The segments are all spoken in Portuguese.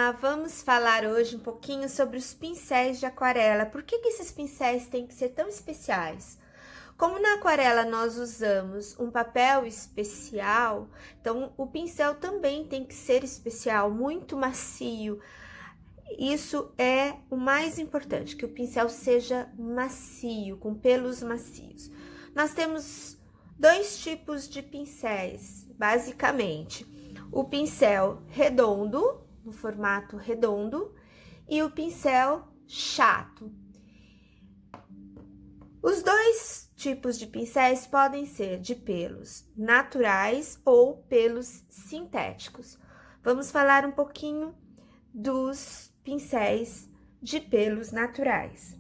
Olá, vamos falar hoje um pouquinho sobre os pincéis de aquarela. Por que esses pincéis têm que ser tão especiais? Como na aquarela nós usamos um papel especial, então o pincel também tem que ser especial, muito macio. Isso é o mais importante, que o pincel seja macio, com pelos macios. Nós temos dois tipos de pincéis, basicamente. O pincel redondo, no formato redondo, e o pincel chato. Os dois tipos de pincéis podem ser de pelos naturais ou pelos sintéticos. Vamos falar um pouquinho dos pincéis de pelos naturais.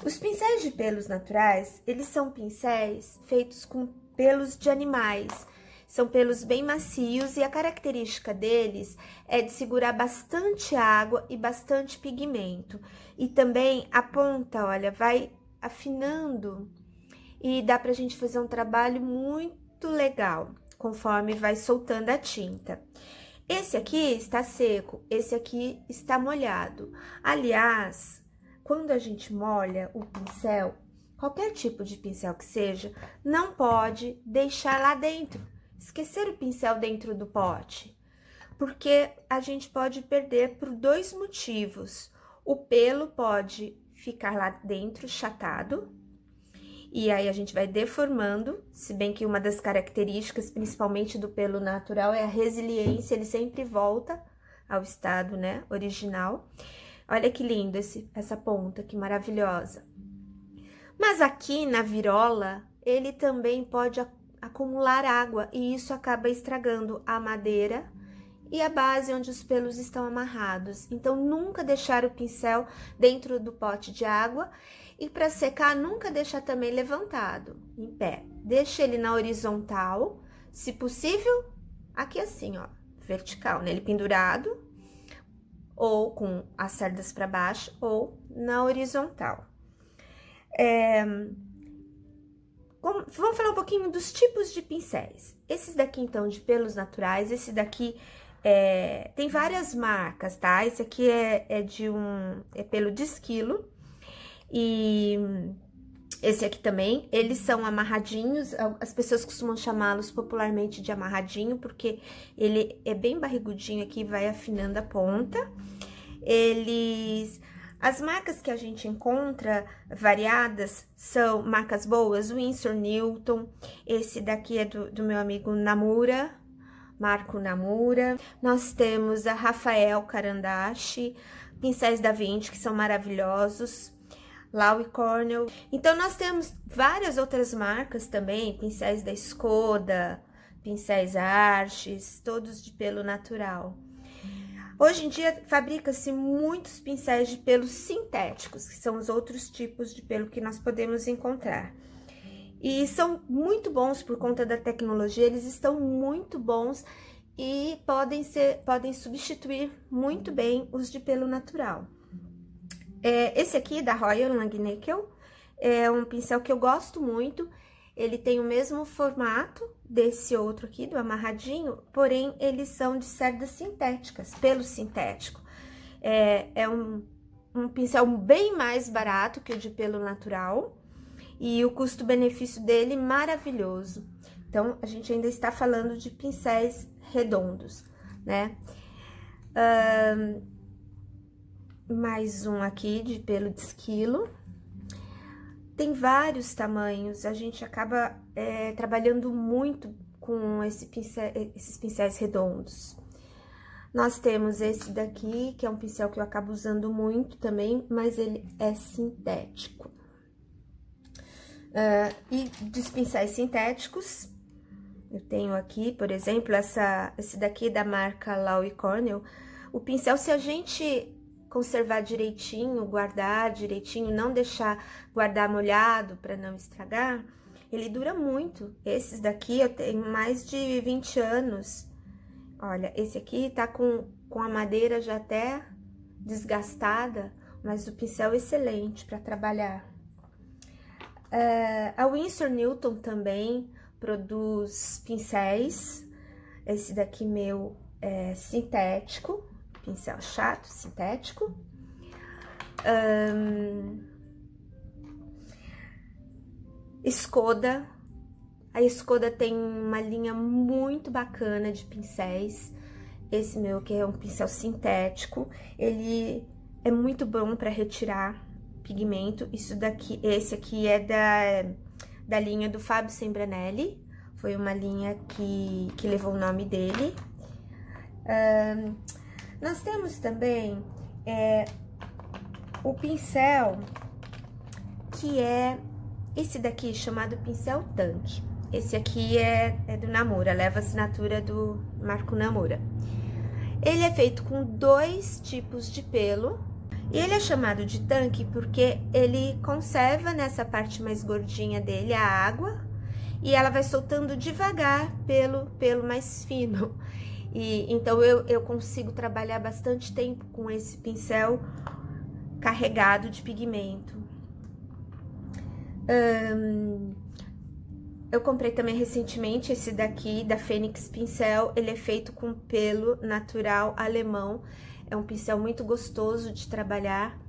Os pincéis de pelos naturais, eles são pincéis feitos com pelos de animais. São pelos bem macios e a característica deles é de segurar bastante água e bastante pigmento. E também a ponta, olha, vai afinando e dá pra gente fazer um trabalho muito legal, conforme vai soltando a tinta. Esse aqui está seco, esse aqui está molhado. Aliás, quando a gente molha o pincel, qualquer tipo de pincel que seja, não pode deixar lá dentro. Esquecer o pincel dentro do pote, porque a gente pode perder por dois motivos. O pelo pode ficar lá dentro chatado, e aí a gente vai deformando, se bem que uma das características, principalmente do pelo natural, é a resiliência, ele sempre volta ao estado, né, original. Olha que lindo essa ponta, que maravilhosa. Mas aqui na virola, ele também pode acumular água e isso acaba estragando a madeira e a base onde os pelos estão amarrados. Então, nunca deixar o pincel dentro do pote de água e para secar, nunca deixar também levantado, em pé. Deixa ele na horizontal, se possível, aqui assim, ó, vertical, nele pendurado, ou com as cerdas para baixo, ou na horizontal. Vamos falar um pouquinho dos tipos de pincéis. Esses daqui, então, de pelos naturais, esse daqui tem várias marcas, tá? Esse aqui é pelo de esquilo. E esse aqui também, eles são amarradinhos, as pessoas costumam chamá-los popularmente de amarradinho, porque ele é bem barrigudinho aqui, vai afinando a ponta. As marcas que a gente encontra variadas são marcas boas, Winsor Newton, esse daqui é do meu amigo Namura, Marco Namura. Nós temos a Rafael Carandache, pincéis da Vinci, que são maravilhosos, Lau e Cornell. Então, nós temos várias outras marcas também, pincéis da Escoda, pincéis Arches, todos de pelo natural. Hoje em dia, fabrica-se muitos pincéis de pelos sintéticos, que são os outros tipos de pelo que nós podemos encontrar. E são muito bons por conta da tecnologia, eles estão muito bons e podem substituir muito bem os de pelo natural. Esse aqui, da Royal Langnickel, é um pincel que eu gosto muito. Ele tem o mesmo formato desse outro aqui, do amarradinho, porém, eles são de cerdas sintéticas, pelo sintético. É um pincel bem mais barato que o de pelo natural e o custo-benefício dele maravilhoso. Então, a gente ainda está falando de pincéis redondos, né? Mais um aqui de pelo de esquilo. Tem vários tamanhos, a gente acaba trabalhando muito com esses pincéis redondos. Nós temos esse daqui, que é um pincel que eu acabo usando muito também, mas ele é sintético. E dos pincéis sintéticos, eu tenho aqui, por exemplo, esse daqui da marca Lau e Cornell. O pincel, se a gente conservar direitinho, guardar direitinho, não deixar guardar molhado para não estragar, ele dura muito. Esses daqui eu tenho mais de 20 anos. Olha, esse aqui tá com a madeira já até desgastada, mas o pincel é excelente para trabalhar. A Winsor Newton também produz pincéis. Esse daqui meu é sintético, pincel chato, sintético. Escoda. A Escoda tem uma linha muito bacana de pincéis. Esse meu que é um pincel sintético, ele é muito bom para retirar pigmento. Esse aqui é da linha do Fábio Sembranelli. Foi uma linha que levou o nome dele. Nós temos também o pincel, que é esse daqui, chamado pincel tanque. Esse aqui é do Namura, leva a assinatura do Marco Namura. Ele é feito com 2 tipos de pelo. E ele é chamado de tanque porque ele conserva nessa parte mais gordinha dele a água e ela vai soltando devagar pelo mais fino. E então eu consigo trabalhar bastante tempo com esse pincel carregado de pigmento. Eu comprei também recentemente esse daqui da Fênix Pincel. Ele é feito com pelo natural alemão. É um pincel muito gostoso de trabalhar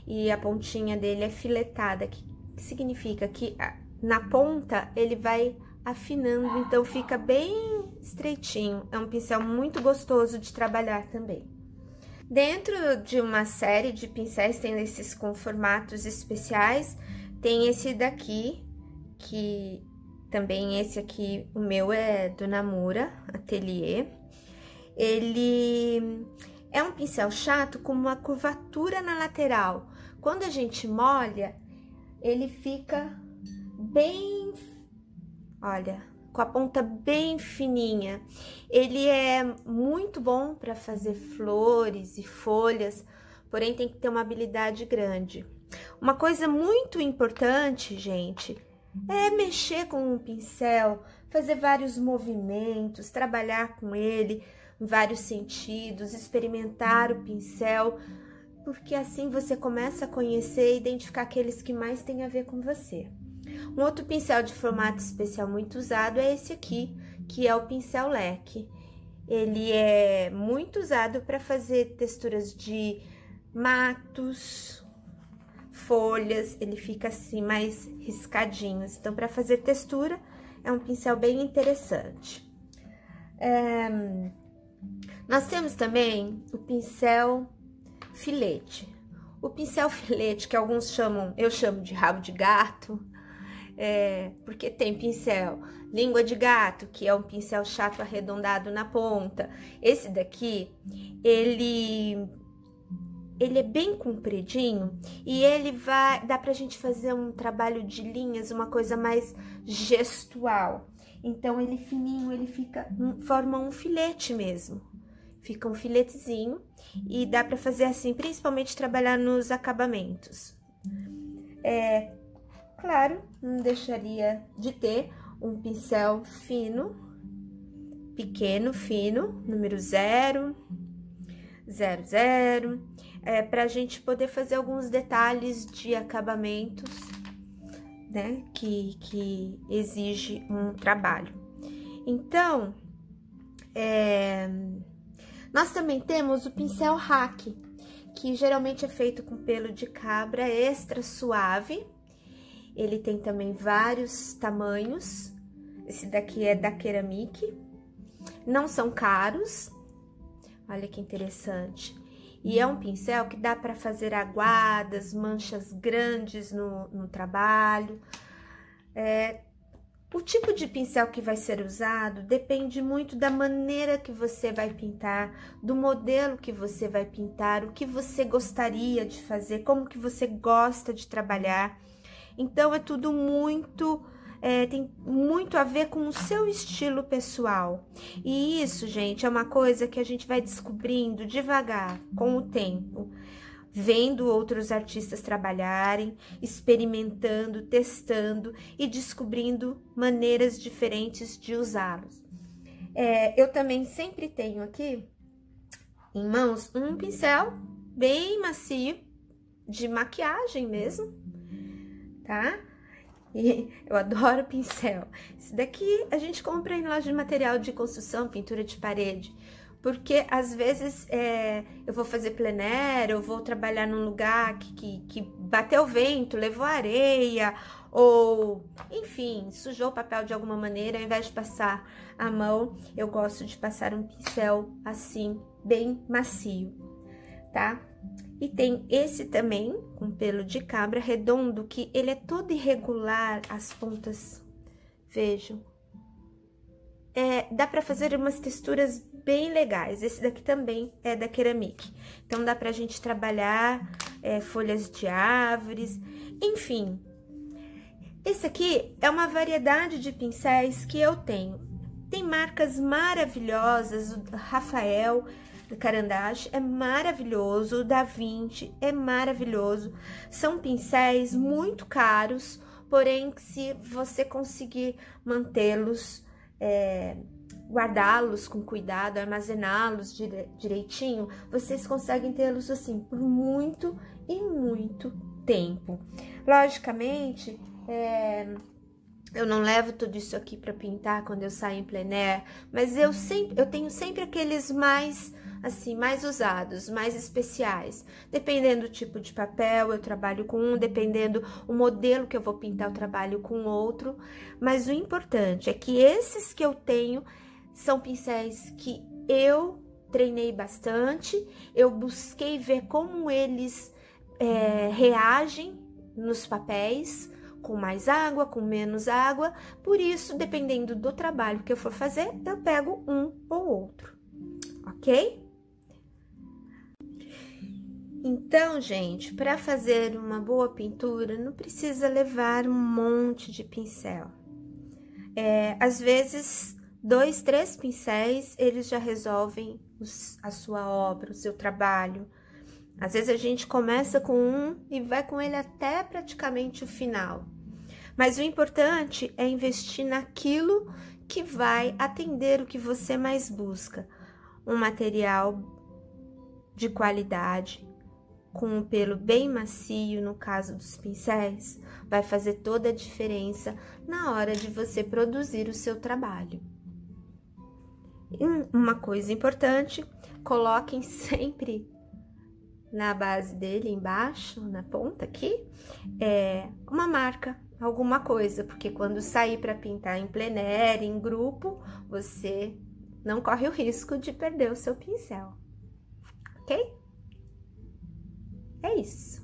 e a pontinha dele é filetada, que significa que na ponta ele vai afinando, então fica bem estreitinho. É um pincel muito gostoso de trabalhar também. Dentro de uma série de pincéis, tem esses com formatos especiais, tem esse daqui, que também esse aqui, o meu é do Namura Atelier. Ele é um pincel chato com uma curvatura na lateral. Quando a gente molha, ele fica bem, olha, com a ponta bem fininha. Ele é muito bom para fazer flores e folhas, porém tem que ter uma habilidade grande. Uma coisa muito importante, gente, é mexer com um pincel, fazer vários movimentos, trabalhar com ele em vários sentidos, experimentar o pincel, porque assim você começa a conhecer e identificar aqueles que mais têm a ver com você. Um outro pincel de formato especial muito usado é esse aqui, que é o pincel leque. Ele é muito usado para fazer texturas de matos, folhas, ele fica assim mais riscadinho. Então, para fazer textura, é um pincel bem interessante. Nós temos também o pincel filete. O pincel filete, que alguns chamam, eu chamo de rabo de gato, porque tem pincel língua de gato, que é um pincel chato arredondado na ponta. Esse daqui, ele é bem compridinho e ele dá pra gente fazer um trabalho de linhas, uma coisa mais gestual. Então, ele fininho, ele forma um filete mesmo. Fica um filetezinho e dá pra fazer assim, principalmente trabalhar nos acabamentos. Claro, não deixaria de ter um pincel fino, pequeno, fino, número 0, 00, pra gente poder fazer alguns detalhes de acabamentos, né, que exige um trabalho. Então, nós também temos o pincel hack, que geralmente é feito com pelo de cabra extra suave. Ele tem também vários tamanhos. Esse daqui é da Keramic. Não são caros. Olha que interessante. E é um pincel que dá para fazer aguadas, manchas grandes no trabalho. O tipo de pincel que vai ser usado depende muito da maneira que você vai pintar, do modelo que você vai pintar, o que você gostaria de fazer, como que você gosta de trabalhar. Então, é tudo muito, tem muito a ver com o seu estilo pessoal. E isso, gente, é uma coisa que a gente vai descobrindo devagar, com o tempo. Vendo outros artistas trabalharem, experimentando, testando e descobrindo maneiras diferentes de usá-los. Eu também sempre tenho aqui em mãos um pincel bem macio, de maquiagem mesmo, tá? E eu adoro pincel. Esse daqui a gente compra em loja de material de construção, pintura de parede, porque às vezes eu vou fazer plein air, eu vou trabalhar num lugar que bateu vento, levou areia, ou enfim, sujou o papel de alguma maneira. Ao invés de passar a mão, eu gosto de passar um pincel assim, bem macio, tá? E tem esse também, com pelo de cabra redondo, que ele é todo irregular, as pontas, vejam. Dá pra fazer umas texturas bem legais. Esse daqui também é da Ceramic. Então, dá pra gente trabalhar folhas de árvores, enfim. Esse aqui é uma variedade de pincéis que eu tenho. Tem marcas maravilhosas, o Rafael do Carandache é maravilhoso, o Da Vinci é maravilhoso. São pincéis muito caros, porém, se você conseguir mantê-los, guardá-los com cuidado, armazená-los direitinho, vocês conseguem tê-los assim por muito e muito tempo. Logicamente, eu não levo tudo isso aqui para pintar quando eu saio em plein air, mas eu tenho sempre aqueles mais assim, mais usados, mais especiais. Dependendo do tipo de papel, eu trabalho com um, dependendo o modelo que eu vou pintar, eu trabalho com outro. Mas o importante é que esses que eu tenho são pincéis que eu treinei bastante, eu busquei ver como eles reagem nos papéis, com mais água, com menos água. Por isso, dependendo do trabalho que eu for fazer, eu pego um ou outro, ok? Então, gente, para fazer uma boa pintura, não precisa levar um monte de pincel. Às vezes, 2, 3 pincéis, eles já resolvem a sua obra, o seu trabalho. Às vezes, a gente começa com um e vai com ele até praticamente o final. Mas o importante é investir naquilo que vai atender o que você mais busca. Um material de qualidade, com um pelo bem macio, no caso dos pincéis, vai fazer toda a diferença na hora de você produzir o seu trabalho. E uma coisa importante, coloquem sempre na base dele, embaixo, na ponta aqui, uma marca, alguma coisa, porque quando sair para pintar em plein air, em grupo, você não corre o risco de perder o seu pincel, ok? É isso.